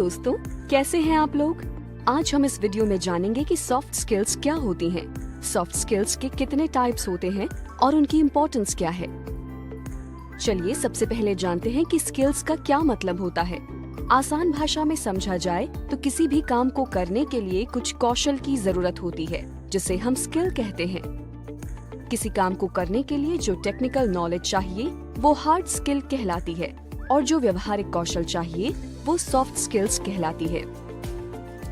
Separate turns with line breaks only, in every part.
दोस्तों, कैसे हैं आप लोग। आज हम इस वीडियो में जानेंगे कि सॉफ्ट स्किल्स क्या होती हैं, सॉफ्ट स्किल्स के कितने टाइप्स होते हैं और उनकी इम्पोर्टेंस क्या है। चलिए सबसे पहले जानते हैं कि स्किल्स का क्या मतलब होता है। आसान भाषा में समझा जाए तो किसी भी काम को करने के लिए कुछ कौशल की जरूरत होती है, जिसे हम स्किल कहते हैं। किसी काम को करने के लिए जो टेक्निकल नॉलेज चाहिए वो हार्ड स्किल कहलाती है और जो व्यवहारिक कौशल चाहिए वो सॉफ्ट स्किल्स कहलाती है।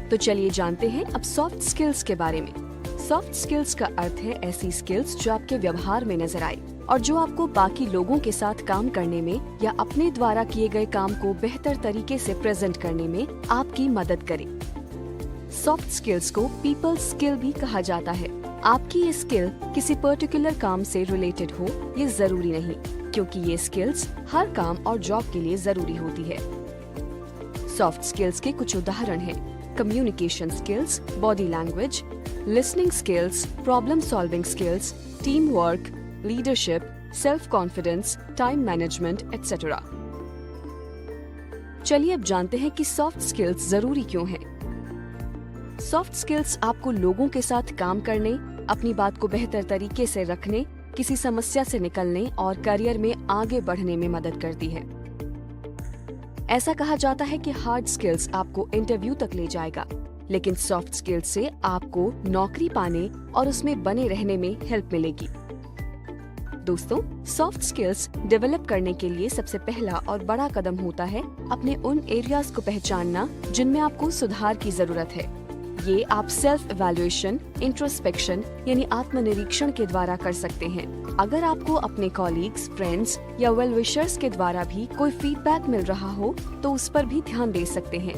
तो चलिए जानते हैं अब सॉफ्ट स्किल्स के बारे में। सॉफ्ट स्किल्स का अर्थ है ऐसी स्किल्स जो आपके व्यवहार में नजर आए और जो आपको बाकी लोगों के साथ काम करने में या अपने द्वारा किए गए काम को बेहतर तरीके से प्रेजेंट करने में आपकी मदद करे। सॉफ्ट स्किल्स को पीपल स्किल भी कहा जाता है। आपकी ये स्किल किसी पर्टिकुलर काम से रिलेटेड हो ये जरूरी नहीं, क्योंकि ये स्किल्स हर काम और जॉब के लिए जरूरी होती है। सॉफ्ट स्किल्स के कुछ उदाहरण हैं: communication skills, body language, listening skills, problem solving skills, team work, leadership, self confidence, time management etcetera. चलिए अब जानते हैं कि सॉफ्ट स्किल्स जरूरी क्यों हैं। सॉफ्ट स्किल्स आपको लोगों के साथ काम करने, अपनी बात को बेहतर तरीके से रखने, किसी समस्या से निकलने और करियर में आगे बढ़ने में मदद करती है। ऐसा कहा जाता है कि हार्ड स्किल्स आपको इंटरव्यू तक ले जाएगा, लेकिन सॉफ्ट स्किल्स से आपको नौकरी पाने और उसमें बने रहने में हेल्प मिलेगी। दोस्तों, सॉफ्ट स्किल्स डेवलप करने के लिए सबसे पहला और बड़ा कदम होता है अपने उन एरियाज को पहचानना जिनमें आपको सुधार की जरूरत है। ये आप सेल्फ इवैल्यूएशन, इंट्रोस्पेक्शन यानी आत्मनिरीक्षण के द्वारा कर सकते हैं। अगर आपको अपने कॉलीग्स, फ्रेंड्स या वेल विशर्स के द्वारा भी कोई फीडबैक मिल रहा हो तो उस पर भी ध्यान दे सकते हैं।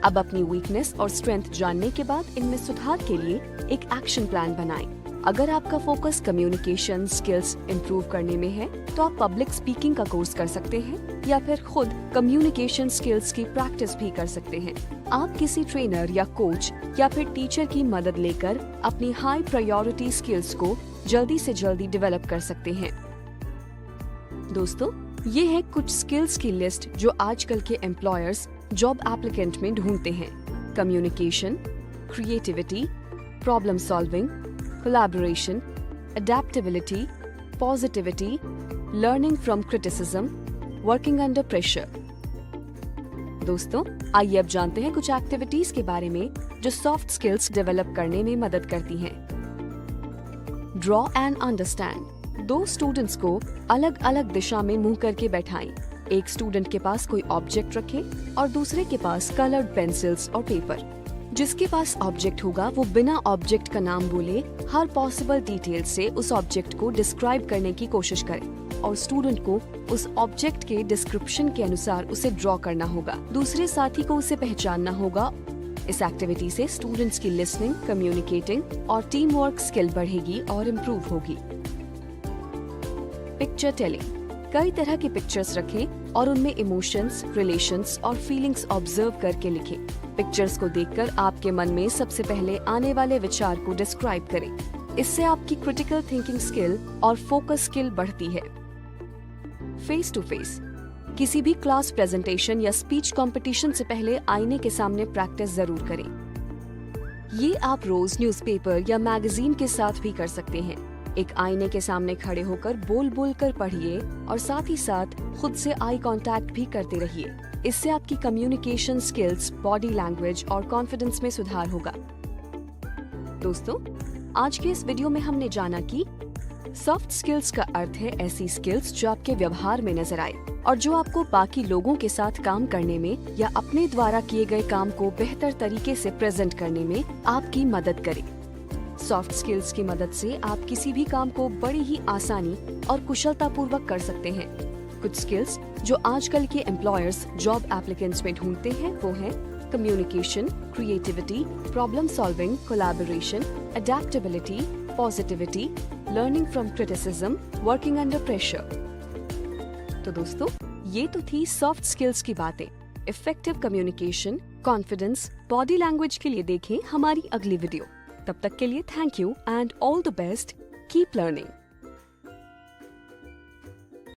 अब अपनी वीकनेस और स्ट्रेंथ जानने के बाद इनमें सुधार के लिए एक एक्शन प्लान बनाएं। अगर आपका फोकस कम्युनिकेशन स्किल्स इंप्रूव करने में है तो आप पब्लिक स्पीकिंग का कोर्स कर सकते हैं या फिर खुद कम्युनिकेशन स्किल्स की प्रैक्टिस भी कर सकते हैं। आप किसी ट्रेनर या कोच या फिर टीचर की मदद लेकर अपनी हाई प्रायोरिटी स्किल्स को जल्दी से जल्दी डेवलप कर सकते हैं। दोस्तों, ये है कुछ स्किल्स की लिस्ट जो आजकल के एम्प्लॉयर्स जॉब एप्लीकेंट में ढूंढते हैं। Communication, creativity, problem solving, collaboration, adaptability, positivity, learning from criticism, working under pressure। दोस्तों, आइए अब जानते हैं कुछ एक्टिविटीज के बारे में जो सॉफ्ट स्किल्स डेवलप करने में मदद करती हैं। Draw and understand. दो स्टूडेंट्स को अलग अलग दिशा में मुंह करके बैठाएं। एक स्टूडेंट के पास कोई ऑब्जेक्ट रखें और दूसरे के पास कलर्ड पेंसिल्स और पेपर। जिसके पास ऑब्जेक्ट होगा वो बिना ऑब्जेक्ट का नाम बोले हर पॉसिबल डिटेल से उस ऑब्जेक्ट को डिस्क्राइब करने की कोशिश करे और स्टूडेंट को उस ऑब्जेक्ट के डिस्क्रिप्शन के अनुसार उसे ड्रॉ करना होगा। दूसरे साथी को उसे पहचानना होगा। इस एक्टिविटी से स्टूडेंट्स की लिसनिंग, कम्युनिकेटिंग और टीम वर्क स्किल बढ़ेगी और इम्प्रूव होगी। Picture telling. कई तरह की पिक्चर्स रखें और उनमें इमोशंस, रिलेशंस और फीलिंग्स ऑब्जर्व करके लिखें। पिक्चर्स को देखकर आपके मन में सबसे पहले आने वाले विचार को डिस्क्राइब करें। इससे आपकी क्रिटिकल थिंकिंग स्किल और फोकस स्किल बढ़ती है। Face to face. किसी भी क्लास प्रेजेंटेशन या स्पीच कंपटीशन से पहले आईने के सामने प्रैक्टिस जरूर करें। ये आप रोज न्यूज़पेपर या मैगजीन के साथ भी कर सकते हैं। एक आईने के सामने खड़े होकर बोल बोल कर पढ़िए और साथ ही साथ खुद से आई कांटेक्ट भी करते रहिए। इससे आपकी कम्युनिकेशन स्किल्स, बॉडी लैंग्वेज और कॉन्फिडेंस में सुधार होगा। दोस्तों, आज के इस वीडियो में हमने जाना कि सॉफ्ट स्किल्स का अर्थ है ऐसी स्किल्स जो आपके व्यवहार में नजर आए और जो आपको बाकी लोगों के साथ काम करने में या अपने द्वारा किए गए काम को बेहतर तरीके से प्रेजेंट करने में आपकी मदद करे। सॉफ्ट स्किल्स की मदद से आप किसी भी काम को बड़ी ही आसानी और कुशलता पूर्वक कर सकते हैं। कुछ स्किल्स जो आजकल के एम्प्लॉयर्स जॉब एप्लीकेंट्स में ढूंढते हैं वो हैं communication, creativity, problem solving, collaboration, adaptability, positivity, learning from criticism, working under pressure. तो दोस्तों, ये तो थी सॉफ्ट स्किल्स की बातें। Effective communication, confidence, body language के लिए देखें हमारी अगली वीडियो। तब तक के लिए thank you and all the best. Keep learning.